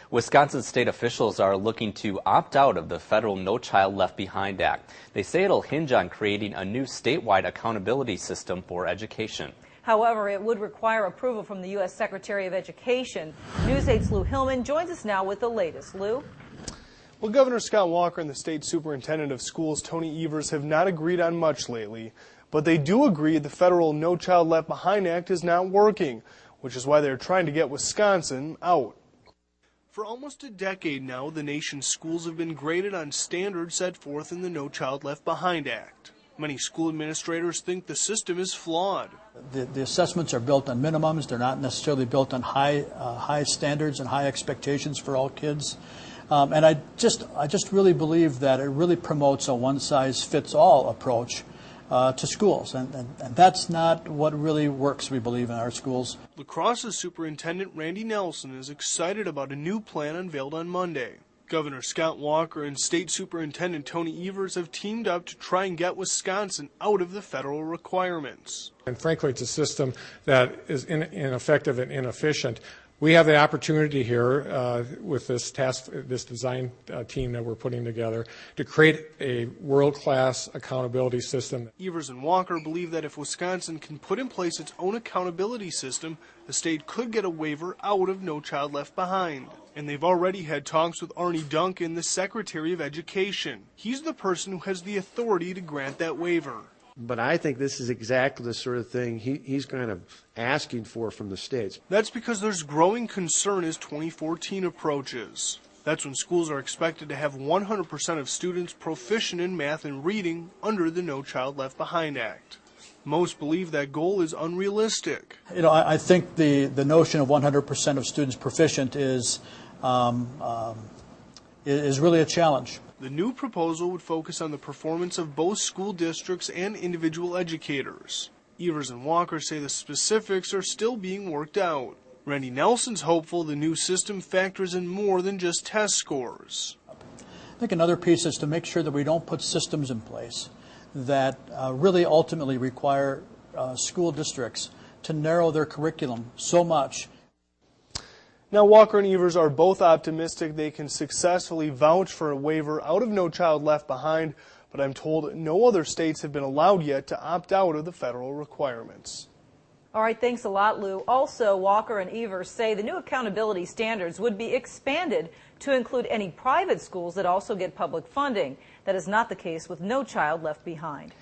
Wisconsin state officials are looking to opt out of the federal No Child Left Behind Act. They say it'll hinge on creating a new statewide accountability system for education. However, it would require approval from the U.S. Secretary of Education. News 8's Lou Hillman joins us now with the latest. Lou? Well, Governor Scott Walker and the state superintendent of schools, Tony Evers, have not agreed on much lately. But they do agree the federal No Child Left Behind Act is not working, which is why they're trying to get Wisconsin out. For almost a decade now, the nation's schools have been graded on standards set forth in the No Child Left Behind Act. Many school administrators think the system is flawed. The assessments are built on minimums. They're not necessarily built on high standards and high expectations for all kids. And I just really believe that it really promotes a one-size-fits-all approach to schools, and that's not what really works, we believe, in our schools. La Crosse's Superintendent Randy Nelson is excited about a new plan unveiled on Monday. Governor Scott Walker and State Superintendent Tony Evers have teamed up to try and get Wisconsin out of the federal requirements. And frankly, it's a system that is ineffective and inefficient. We have the opportunity here with this design team that we're putting together to create a world-class accountability system. Evers and Walker believe that if Wisconsin can put in place its own accountability system, the state could get a waiver out of No Child Left Behind. And they've already had talks with Arne Duncan, the Secretary of Education. He's the person who has the authority to grant that waiver. But I think this is exactly the sort of thing he's kind of asking for from the states. That's because there's growing concern as 2014 approaches. That's when schools are expected to have 100% of students proficient in math and reading under the No Child Left Behind Act. Most believe that goal is unrealistic. You know, I think the notion of 100% of students proficient is really a challenge. The new proposal would focus on the performance of both school districts and individual educators. Evers and Walker say the specifics are still being worked out. Randy Nelson's hopeful the new system factors in more than just test scores. I think another piece is to make sure that we don't put systems in place that really ultimately require school districts to narrow their curriculum so much. Now, Walker and Evers are both optimistic they can successfully vouch for a waiver out of No Child Left Behind, but I'm told no other states have been allowed yet to opt out of the federal requirements. All right, thanks a lot, Lou. Also, Walker and Evers say the new accountability standards would be expanded to include any private schools that also get public funding. That is not the case with No Child Left Behind.